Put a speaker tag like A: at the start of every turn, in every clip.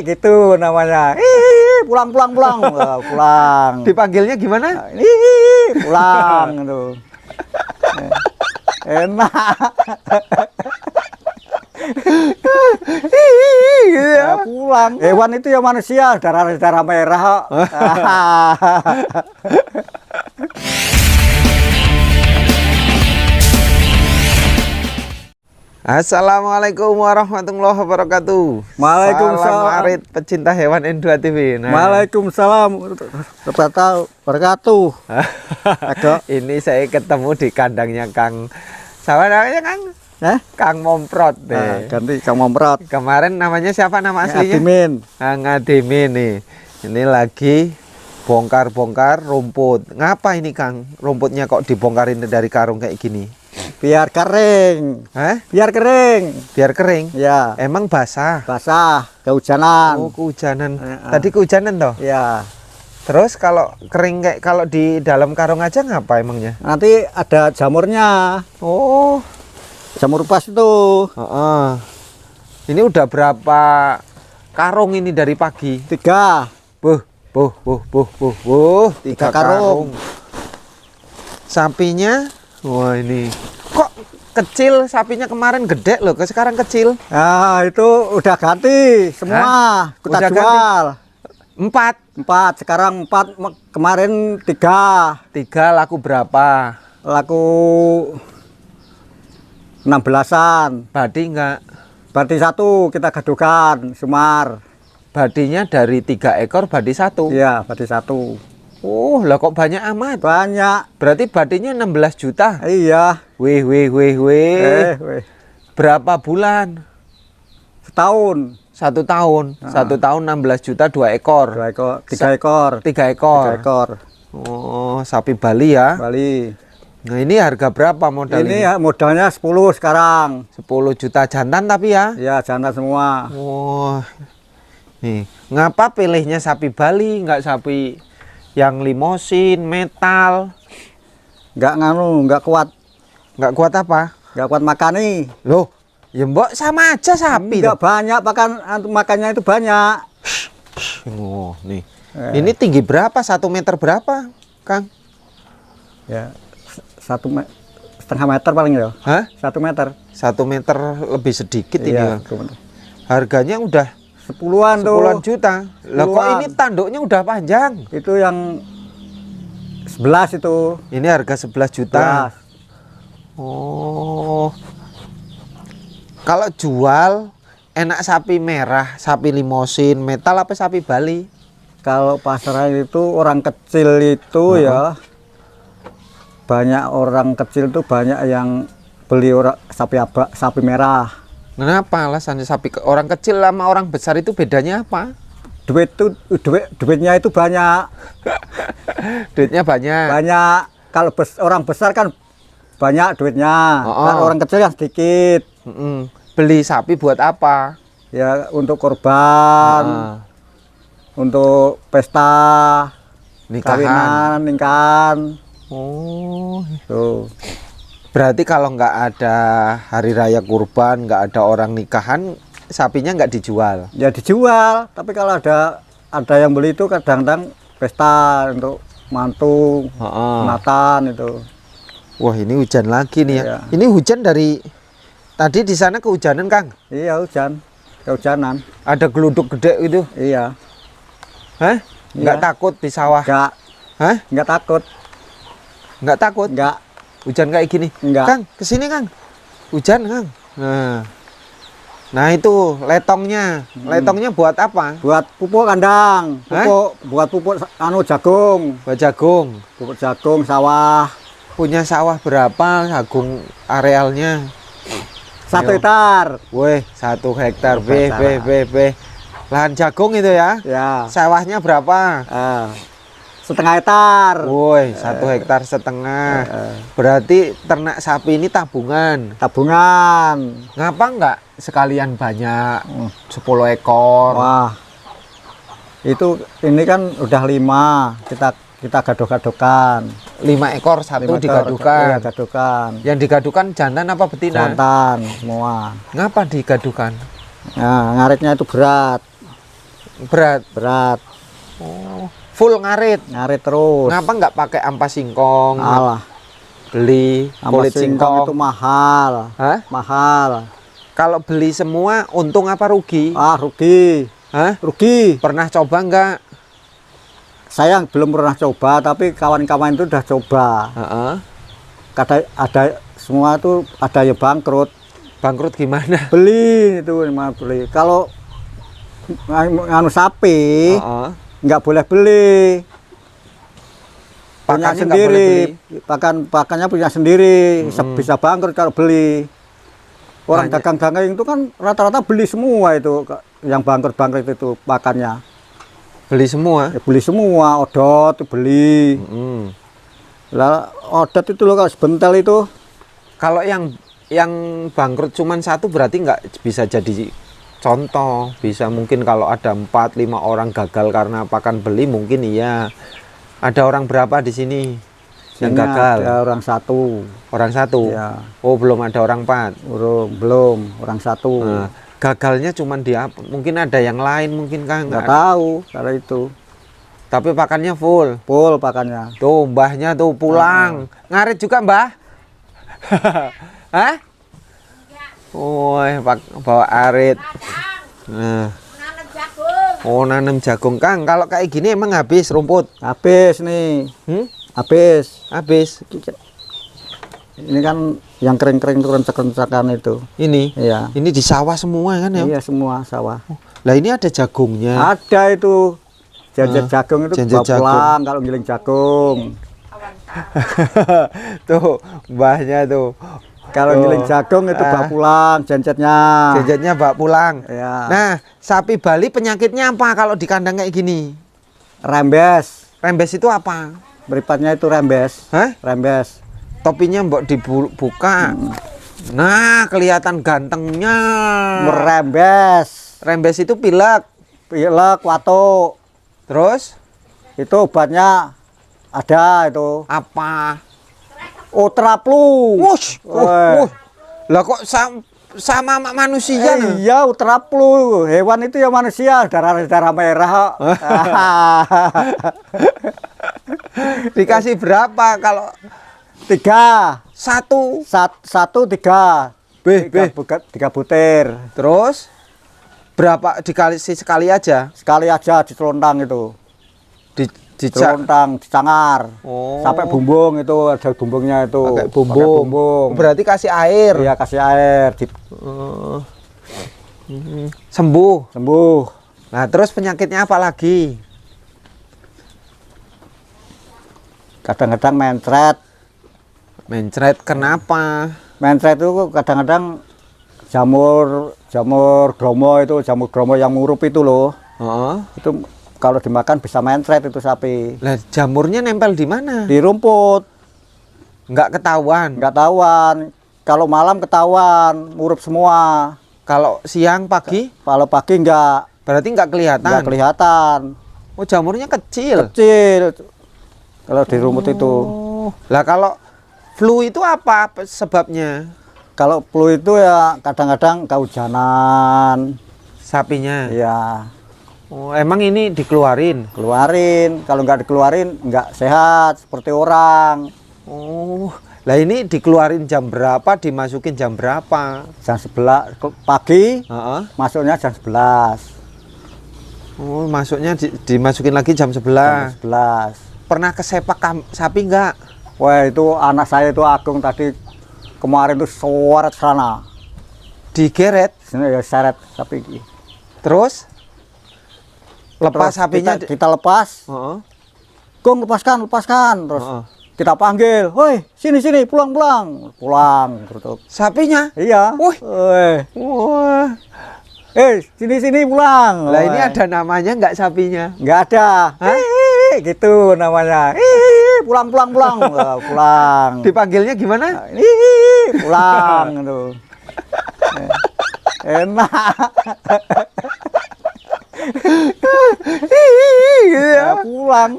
A: gitu namanya. Pulang. Pulang.
B: Dipanggilnya gimana?
A: Pulang itu. Enak.
B: Gitu ya.
A: Pulang. Hewan itu ya manusia, darah merah.
B: Assalamualaikum warahmatullahi wabarakatuh.
A: Waalaikumsalam.
B: Salam Arit pecinta hewan N2 TV.
A: Waalaikumsalam wabarakatuh.
B: Ini saya ketemu di kandangnya Kang. Siapa namanya Kang? Kang Momprot deh.
A: Ganti Kang Momprot.
B: Kemarin namanya siapa nama aslinya?
A: Adimin.
B: Kang Adimin nih. Ini lagi bongkar-bongkar rumput. Ngapa ini Kang? Rumputnya kok dibongkarin dari karung kayak gini?
A: Biar kering. Biar kering.
B: Biar kering?
A: Ya.
B: Emang basah?
A: Basah, kehujanan.
B: Oh, kehujanan. Tadi kehujanan toh?
A: Ya.
B: Terus kalau kering kayak kalau di dalam karung aja ngapa emangnya?
A: Nanti ada jamurnya.
B: Oh,
A: jamur pas itu.
B: Ini udah berapa karung ini dari pagi?
A: 3.
B: Tiga
A: karung.
B: Sapinya, wah ini kok kecil, sapinya kemarin gede loh, sekarang kecil.
A: Nah itu udah ganti semua. Kita
B: udah
A: jual.
B: 4,
A: sekarang 4, kemarin 3
B: laku berapa?
A: laku 16-an.
B: Badi enggak?
A: Badi 1 kita gadukan Sumar.
B: Badinya dari 3 ekor badi 1.
A: Iya, badi 1.
B: Oh, lah kok banyak amat?
A: Banyak.
B: Berarti badinya 16 juta.
A: Iya.
B: Wih. Berapa bulan?
A: Setahun.
B: 1 tahun. 1 tahun 16 juta 2 ekor.
A: 2 ekor. 3 ekor.
B: 3 ekor.
A: 3 ekor.
B: Oh, sapi Bali ya.
A: Bali.
B: Nah, ini harga berapa modal ini?
A: Ya, modalnya 10 sekarang.
B: 10 juta jantan tapi ya?
A: Iya, jantan semua.
B: Oh. Nih, ngapa pilihnya sapi Bali, nggak sapi yang limosin, metal?
A: Nggak kuat.
B: Nggak kuat apa?
A: Nggak kuat makan nih.
B: Loh, ya mbok sama aja sapi.
A: Nggak banyak, makannya itu banyak.
B: Oh, nih. Ini tinggi berapa? 1 meter berapa, Kang?
A: Ya, 1,5 meter paling ya.
B: Hah?
A: 1 meter.
B: 1 meter lebih sedikit ini ya. Harganya udah
A: 10-an tuh.
B: 10-an juta. Lah kok ini tanduknya udah panjang?
A: Itu yang 11 itu.
B: Ini harga 11 juta.
A: 11.
B: Oh. Kalau jual enak sapi merah, sapi limosin, metal apa sapi Bali?
A: Kalau pasaran itu orang kecil itu ya banyak, orang kecil tuh banyak yang beli sapi merah.
B: Kenapa alasannya orang kecil sama orang besar itu bedanya apa?
A: Duitnya itu banyak.
B: Duitnya banyak.
A: Banyak. Kalau orang besar kan banyak duitnya. Kan orang kecil kan sedikit.
B: Beli sapi buat apa?
A: Ya untuk korban, untuk pesta, kawinan, nikahan.
B: Oh,
A: tuh.
B: Berarti kalau nggak ada hari raya kurban, nggak ada orang nikahan, sapinya nggak dijual? Ya
A: dijual, tapi kalau ada yang beli itu kadang-kadang pesta untuk mantu, sunatan itu.
B: Wah, ini hujan lagi nih ya.
A: Iya.
B: Ini hujan dari tadi di sana kehujanan, Kang?
A: Iya, kehujanan.
B: Ada geluduk gede gitu?
A: Iya.
B: Hah? Nggak takut di sawah?
A: Nggak.
B: Hah?
A: Nggak takut.
B: Nggak takut?
A: Nggak.
B: Hujan kayak gini?
A: Enggak.
B: Kang, kesini Kang. Hujan Kang. Nah itu letongnya. Letongnya buat apa?
A: Buat pupuk kandang. Buat pupuk jagung.
B: Buat jagung.
A: Pupuk jagung, sawah.
B: Punya sawah berapa jagung arealnya?
A: 1 hektar.
B: Wih, 1 hektar. Lahan jagung itu ya?
A: Ya.
B: Sawahnya berapa?
A: 1,5 hektar.
B: Woi, 1 hektar setengah. Berarti ternak sapi ini tabungan.
A: Tabungan.
B: Ngapa enggak sekalian banyak 10 ekor?
A: Wah. Ini kan udah 5. Kita gaduh-gaduhkan.
B: 5 ekor satu digaduhkan.
A: Iya, gaduhkan.
B: Yang digaduhkan jantan apa betina?
A: Jantan semua.
B: Ngapa digaduhkan?
A: Nah, ngaritnya itu berat.
B: Berat.
A: berat.
B: Oh, full ngarit.
A: Ngarit terus.
B: Ngapa nggak pakai ampas singkong?
A: Alah,
B: Beli
A: ampas
B: kulit singkong.
A: itu mahal.
B: Hah?
A: Mahal.
B: Kalau beli semua untung apa rugi?
A: Ah, rugi.
B: Hah?
A: Rugi.
B: Pernah coba nggak?
A: Saya belum pernah coba, tapi kawan-kawan itu udah coba.
B: Heeh.
A: Ada semua tuh ada yang bangkrut.
B: Bangkrut gimana?
A: Beli itu memang beli. Kalau nganu sapi
B: Heeh.
A: nggak boleh beli. Punya
B: Pakannya nggak boleh
A: sendiri,
B: beli?
A: pakannya punya sendiri. Bisa bangkrut kalau beli. Orang
B: Banyak.
A: dagang-dagang itu kan rata-rata beli semua itu, yang bangkrut itu pakannya.
B: Beli semua.
A: Ya, beli semua, odot itu beli.
B: Mm.
A: Lah odot itu loh kalau sebentel itu.
B: Kalau yang bangkrut cuman satu berarti nggak bisa jadi contoh. Bisa mungkin kalau ada 4-5 orang gagal karena pakan beli mungkin iya. Ada orang berapa di sini yang
A: Sini
B: gagal?
A: ada orang satu.
B: Orang satu.
A: Ya,
B: Oh, belum ada orang 4.
A: belum orang satu.
B: Nah, gagalnya cuman di apa? Mungkin ada yang lain mungkin Kang.
A: Nggak tahu kalau itu.
B: Tapi pakannya full.
A: Full pakannya.
B: Tuh mbahnya tuh pulang. Ngarit juga mbah? Hah? Woi, bawa arit. Nah. Oh, nanam jagung Kang. Kalau kayak gini emang habis rumput?
A: Habis nih. Habis.
B: Habis.
A: Ini kan yang kering-kering itu rencak-rencakan itu.
B: Ini.
A: Iya.
B: Ini di sawah semua kan ya?
A: Iya semua sawah.
B: Lah ini ada jagungnya.
A: Ada itu. Jajet jagung itu
B: jajet
A: bawa pulang kalau ngiling jagung.
B: Tuh, mbahnya tuh.
A: Kalau ngiling jagung itu bawa pulang jajetnya.
B: Jajetnya bawa pulang.
A: Ya.
B: Nah, sapi Bali penyakitnya apa kalau di kandang kayak gini?
A: Rembes.
B: Rembes itu apa?
A: Beripatnya itu rembes.
B: Hah?
A: Rembes.
B: Topinya mbok dibuka. Nah, kelihatan gantengnya.
A: Merembes.
B: Rembes itu pilek.
A: Pilek, watuk.
B: Terus
A: Itu obatnya ada itu.
B: apa?
A: Utraplu.
B: Wush.
A: Weh.
B: Lah kok sama manusia nah?
A: Iya, utraplu. Hewan itu ya manusia, darah merah.
B: Dikasih berapa kalau
A: 3.
B: satu?
A: 3. Tiga butir.
B: Terus berapa dikali sekali aja?
A: Sekali aja dicelontang itu. Dicelontang, dicangar.
B: Oh.
A: Sampai bumbung itu, ada bumbungnya itu.
B: Pakai
A: Pakai
B: bumbung.
A: bumbung.
B: Berarti kasih air.
A: Iya, kasih air.
B: Oh. Sembuh.
A: Sembuh.
B: Nah, terus penyakitnya apa lagi?
A: Kadang-kadang mencret.
B: Mencret kenapa?
A: Mencret itu kadang-kadang jamur bromo itu, jamur bromo yang ngurup itu loh.
B: Oh.
A: Itu kalau dimakan bisa mencret itu sapi.
B: Lah jamurnya nempel di mana?
A: Di rumput.
B: Nggak ketahuan.
A: Nggak tahuan. Kalau malam ketahuan, ngurup semua.
B: Kalau siang pagi
A: Kalau pagi nggak
B: berarti nggak kelihatan.
A: kelihatan.
B: Oh, jamurnya kecil.
A: Kecil. Kalau di rumput itu.
B: Oh. Lah kalau flu itu apa sebabnya?
A: Kalau flu itu ya kadang-kadang kehujanan.
B: Sapinya.
A: Ya,
B: Oh, emang ini dikeluarin.
A: keluarin. Kalau nggak dikeluarin nggak sehat seperti orang.
B: Oh, lah ini dikeluarin jam berapa, dimasukin jam berapa?
A: Jam 11 pagi,
B: Heeh.
A: masuknya jam 11.
B: Oh, masuknya dimasukin lagi jam 11.
A: Jam 11.
B: Pernah kesepak sapi nggak?
A: Wah, itu anak saya itu Agung tadi kemarin tuh seret sana.
B: Digeret,
A: Sini ya seret sapi.
B: terus lepas
A: Terus
B: sapinya.
A: kita lepas.
B: Heeh.
A: Gong, lepaskan. Terus
B: Heeh.
A: kita panggil, "Woi, sini pulang." Terus.
B: Sapinya?
A: Iya.
B: Wih. Wah.
A: Sini pulang.
B: Lah ini ada namanya nggak sapinya?
A: Nggak ada. Gitu namanya. Pulang. Wah, pulang.
B: Dipanggilnya gimana?
A: Pulang itu. Enak.
B: Gitu ya.
A: Pulang.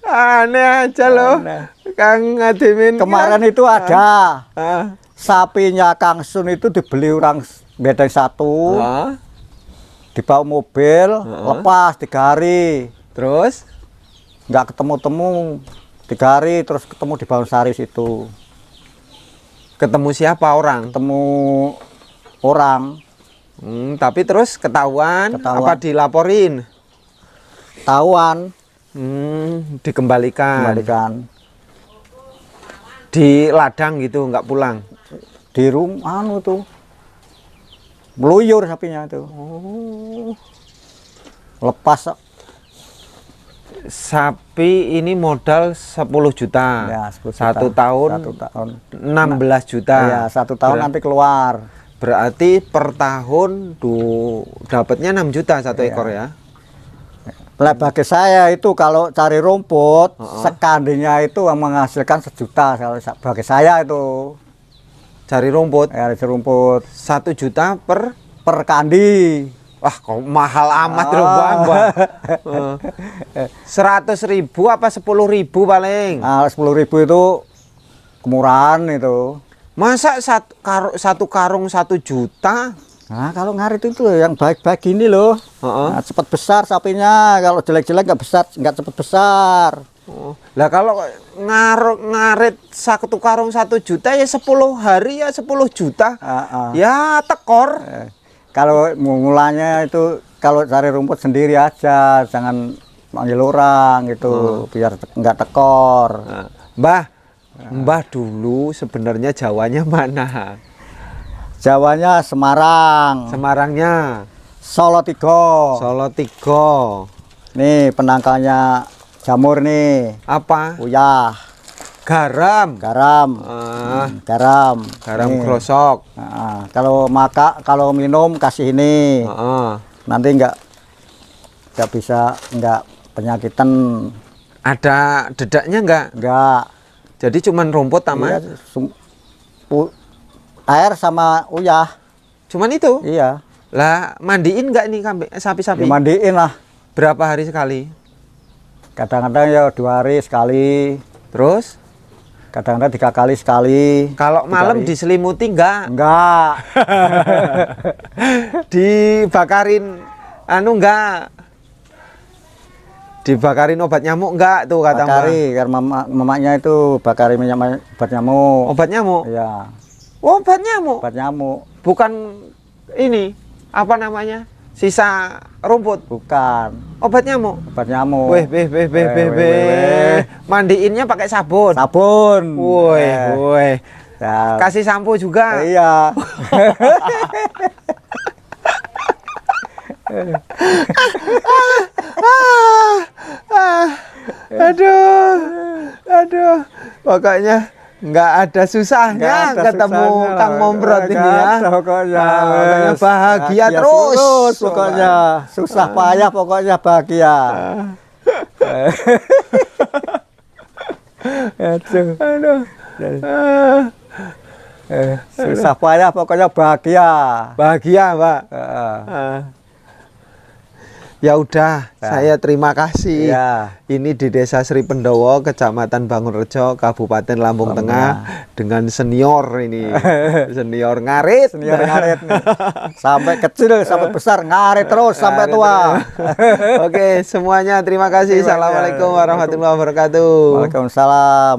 B: Aneh aja loh.
A: Aneh.
B: Kang Adimin.
A: Kemarin itu ada
B: Ah.
A: sapinya Kang Sun itu dibeli orang bedeng satu.
B: Ah.
A: dibawa mobil, lepas 3 hari.
B: Terus
A: Nggak ketemu-temu 3 hari, terus ketemu di Bangsari situ.
B: ketemu siapa orang?
A: Ketemu orang,
B: Tapi terus ketahuan,
A: Ketahuan.
B: apa dilaporin?
A: tawan,
B: Dikembalikan.
A: kembalikan.
B: Di ladang gitu, nggak pulang.
A: Di rumah anu tuh. Meluyur sapinya itu. Lepas
B: Sapi ini modal 10 juta.
A: ya 10 juta.
B: Satu tahun
A: 1 tahun.
B: 16 juta.
A: Ya, 1 tahun nanti keluar.
B: Berarti per tahun dapatnya 6 juta satu
A: Iya.
B: ekor ya.
A: Lah bagi saya itu kalau cari rumput sekandinya itu menghasilkan 1 juta kalau bagi saya itu.
B: Cari rumput
A: Ya, cari rumput
B: 1 juta per.
A: per kandi.
B: Wah, kok mahal amat dong, Bang. 100.000 apa 10.000 paling?
A: Nah, 10.000 itu kemurahan itu.
B: Masa satu karung 1 juta?
A: Nah, kalau ngarit itu yang baik-baik gini loh.
B: Heeh.
A: Nah, cepat besar sapinya. Kalau jelek-jelek nggak besar, nggak cepat besar.
B: Lah kalau ngarit 1 karung 1 juta ya 10 hari ya 10 juta. Ya tekor.
A: Kalau mulanya itu kalau cari rumput sendiri aja, jangan manggil orang gitu, biar nggak tekor.
B: Nah, Mbah dulu sebenarnya Jawanya mana?
A: Jawanya Semarang,
B: Semarangnya
A: Solo Tigo.
B: Solo Tigo.
A: Nih penangkalnya jamur nih,
B: Apa?
A: uyah,
B: Garam.
A: garam, garam,
B: Garam
A: Nih.
B: krosok.
A: Nah, kalau minum kasih ini,
B: Heeh.
A: nanti nggak bisa nggak penyakitan,
B: Ada dedaknya enggak?
A: nggak.
B: Jadi cuman rumput sama
A: Iya, air sama uyah,
B: cuman itu.
A: iya.
B: Lah mandiin enggak nih kambing sapi-sapi?
A: Dimandiin lah.
B: Berapa hari sekali?
A: Kadang-kadang ya 2 hari sekali,
B: Terus
A: kadang-kadang 3 kali sekali.
B: kalau
A: 3
B: malam
A: hari.
B: diselimuti enggak?
A: Enggak.
B: Dibakarin enggak? Dibakarin obat nyamuk enggak tuh kata Mbak?
A: Bakari, karena mamanya itu bakari minyak obat nyamuk.
B: Obat nyamuk?
A: Iya,
B: Obat nyamuk?
A: obat nyamuk.
B: Bukan ini, apa namanya? Sisa rumput.
A: Bukan,
B: Obat nyamuk.
A: obat nyamuk.
B: Weh. Mandiinnya pakai sabun.
A: Sabun.
B: Woi, woi.
A: Ya.
B: Kasih sampo juga.
A: Iya.
B: Aduh. Pokoknya nggak ada susahnya
A: Nggak ada
B: ketemu
A: susahnya.
B: Kang Mombrot ini
A: Nggak
B: ya.
A: ada pokoknya.
B: Pokoknya
A: Wes.
B: bahagia terus.
A: pokoknya. Susah payah pokoknya bahagia. Aduh. Susah payah pokoknya bahagia.
B: Bahagia, Pak.
A: Heeh.
B: Ya udah, saya terima kasih.
A: Iya.
B: Ini di Desa Sri Pendowo, Kecamatan Bangunrejo, Kabupaten Lampung Tengah, dengan senior ini, senior ngarit.
A: Senior ngarit nih. Sampai kecil sampai besar ngarit terus sampai
B: Ngarit
A: tua.
B: Oke, semuanya terima kasih. Assalamualaikum warahmatullahi wabarakatuh.
A: Waalaikumsalam.